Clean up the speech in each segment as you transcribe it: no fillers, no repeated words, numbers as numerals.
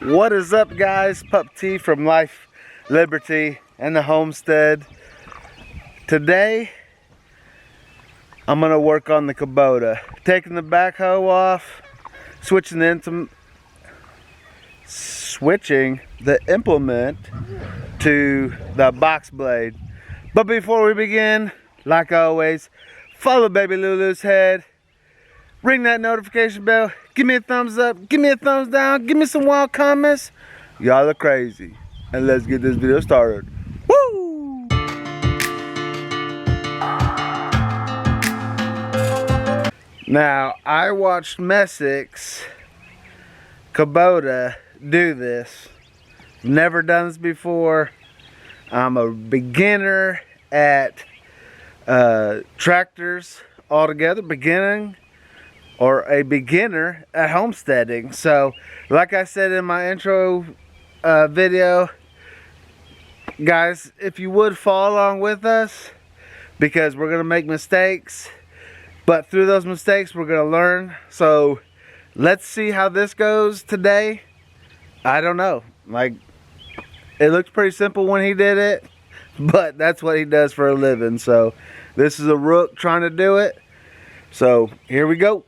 What is up, guys? Pup T from Life, Liberty, and the Homestead. Today, I'm gonna work on the Kubota, taking the backhoe off, switching the implement to the box blade. But before we begin, like always, follow baby Lulu's head, ring that notification bell, give me a thumbs up, give me a thumbs down, give me some wild comments. Y'all are crazy. And let's get this video started. Woo! Now, I watched Messic's Kubota do this. Never done this before. I'm a beginner at tractors altogether, or a beginner at homesteading. So, like I said in my intro video, guys, if you would follow along with us, because we're gonna make mistakes, but through those mistakes we're gonna learn. So let's see how this goes today. I don't know, like, it looks pretty simple when he did it, but that's what he does for a living. So this is a rook trying to do it. So here we go.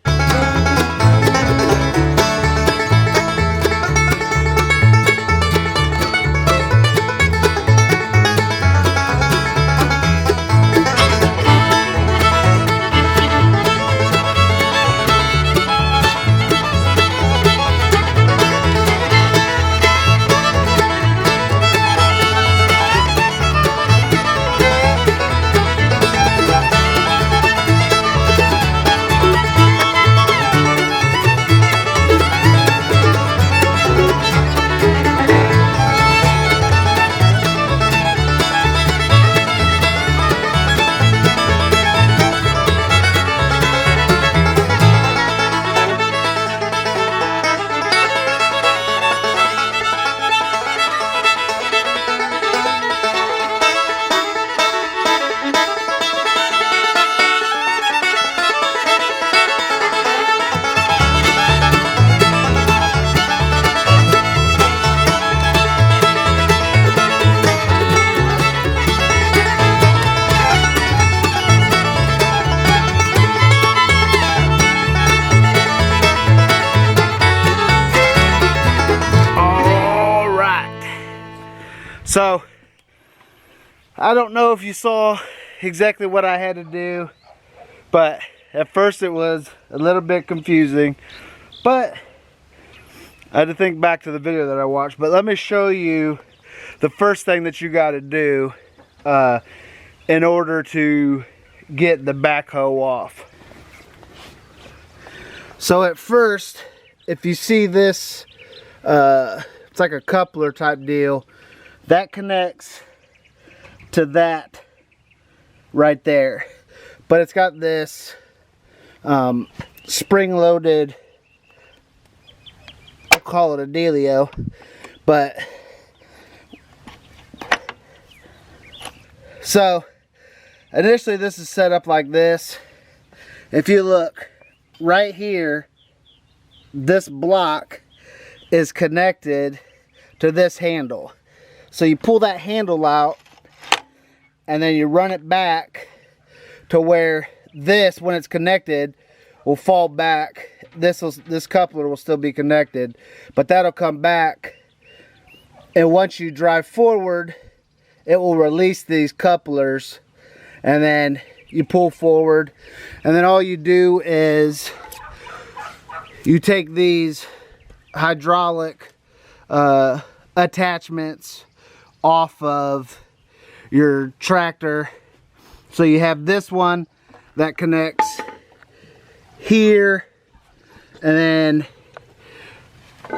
So, I don't know if you saw exactly what I had to do, but at first it was a little bit confusing, but I had to think back to the video that I watched. But let me show you the first thing that you got to do in order to get the backhoe off. So at first, if you see this, it's like a coupler type deal. That connects to that right there. But it's got this spring-loaded, I'll call it a dealio. But, so, initially this is set up like this. If you look right here, this block is connected to this handle. So you pull that handle out and then you run it back to where this, when it's connected, will fall back. This coupler will still be connected, but that'll come back, and once you drive forward, it will release these couplers, and then you pull forward, and then all you do is you take these hydraulic attachments off of your tractor. So you have this one that connects here, and then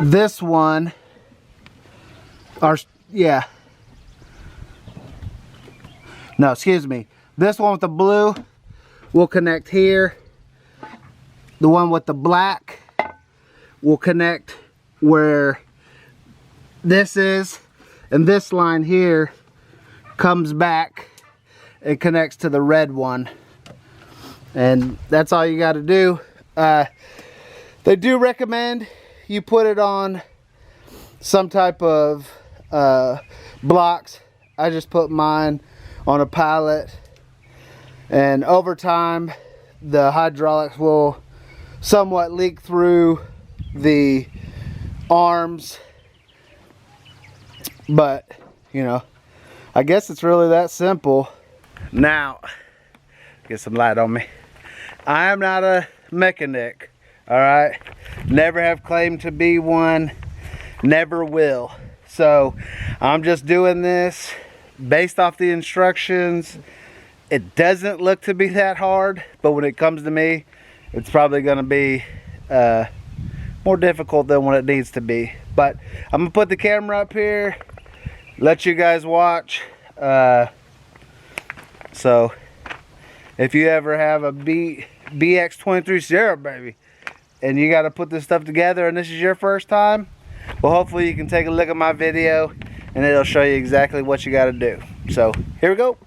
this one, this one with the blue will connect here. The one with the black will connect where this is, and this line here comes back and connects to the red one, and that's all you got to do. They do recommend you put it on some type of blocks. I just put mine on a pallet, and over time the hydraulics will somewhat leak through the arms, but you know, I guess it's really that simple. Now, get some light on me. I am not a mechanic, all right? Never have claimed to be one, never will. So I'm just doing this based off the instructions. It doesn't look to be that hard, but when it comes to me, it's probably gonna be more difficult than what it needs to be. But I'm gonna put the camera up here, let you guys watch. So if you ever have a BX23S, baby, and you got to put this stuff together and this is your first time, well, hopefully you can take a look at my video and it'll show you exactly what you got to do. So here we go.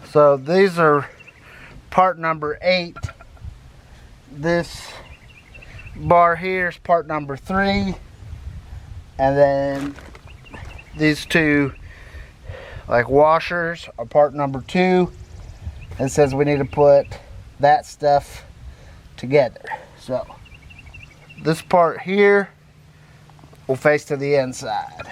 So these are part number 8. This bar here is part number 3, and then these two like washers are part number 2. It says we need to put that stuff together. So this part here will face to the inside.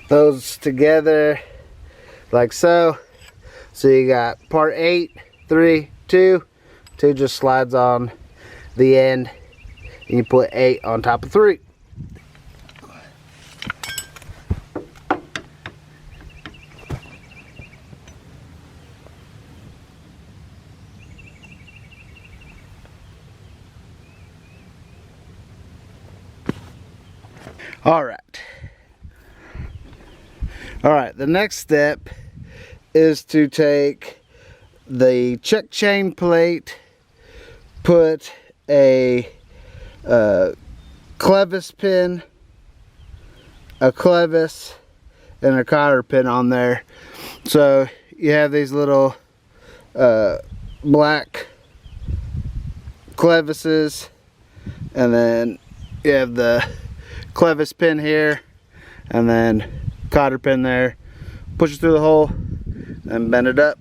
Those together like so. So you got part 8, 3, 2. 2 just slides on the end, and you put 8 on top of 3. All right, the next step is to take the check chain plate, put a clevis pin, a clevis, and a cotter pin on there. So you have these little black clevises, and then you have the clevis pin here, and then cotter pin there. Push it through the hole and bend it up.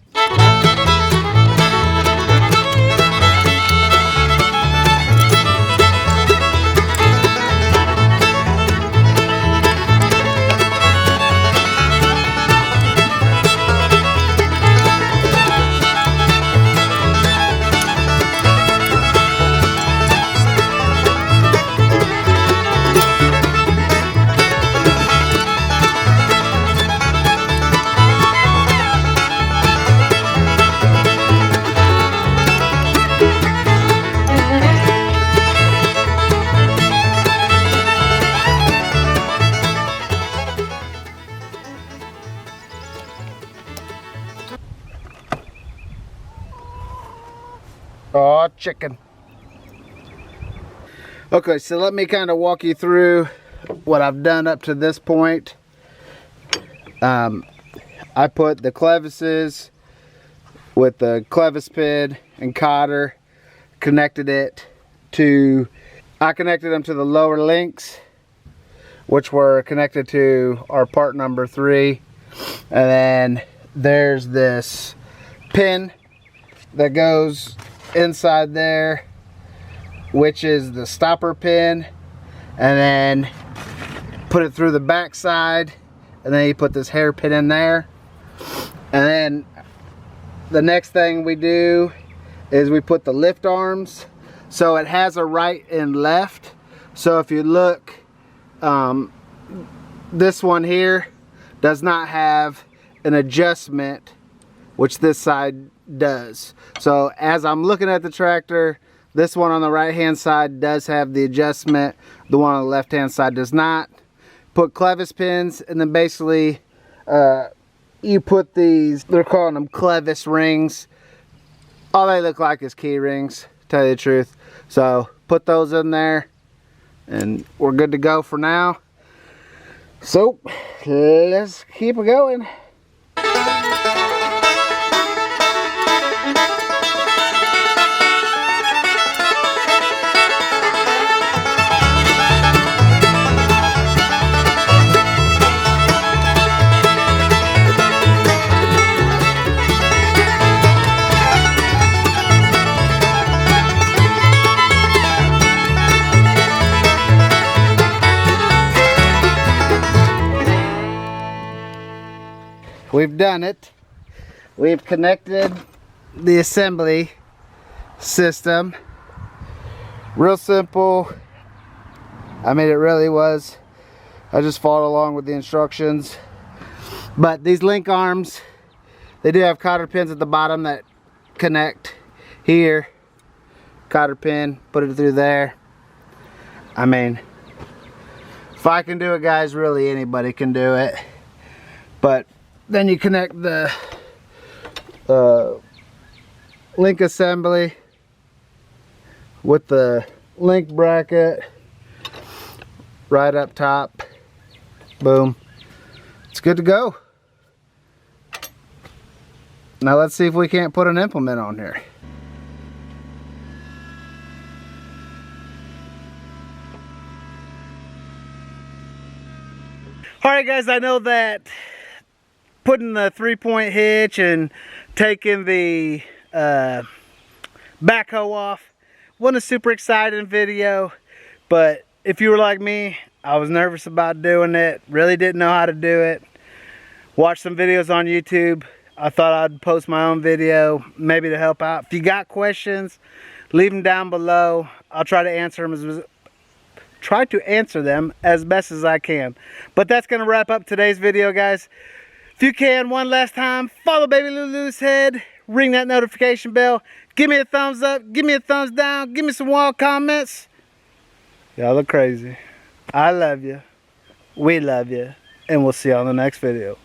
Oh, chicken. Okay, so let me kind of walk you through what I've done up to this point. I put the clevises with the clevis pin and cotter, connected them to the lower links, which were connected to our part number 3. And then there's this pin that goes inside there, which is the stopper pin, and then put it through the back side, and then you put this hairpin in there. And then the next thing we do is we put the lift arms, so it has a right and left. So if you look, this one here does not have an adjustment, which this side does. So as I'm looking at the tractor, This one on the right hand side does have the adjustment. The one on the left hand side does not. Put clevis pins, and then basically you put these, they're calling them clevis rings. All they look like is key rings, to tell you the truth. So put those in there and we're good to go for now. So let's keep it going. We've done it. We've connected the assembly system. Real simple. I mean, it really was. I just followed along with the instructions. But these link arms, they do have cotter pins at the bottom that connect here. Cotter pin, put it through there. I mean, if I can do it, guys, really anybody can do it. But then you connect the link assembly with the link bracket right up top. Boom. It's good to go. Now let's see if we can't put an implement on here. Alright guys, I know that putting the 3-point hitch and taking the backhoe off wasn't a super exciting video, but if you were like me, I was nervous about doing it, really didn't know how to do it. Watched some videos on YouTube. I thought I'd post my own video, maybe to help out. If you got questions, leave them down below. I'll try to answer them as best as I can. But that's gonna wrap up today's video, guys. If you can, one last time, follow Baby Lulu's head, ring that notification bell, give me a thumbs up, give me a thumbs down, give me some wild comments. Y'all look crazy. I love you, we love you, and we'll see you on the next video.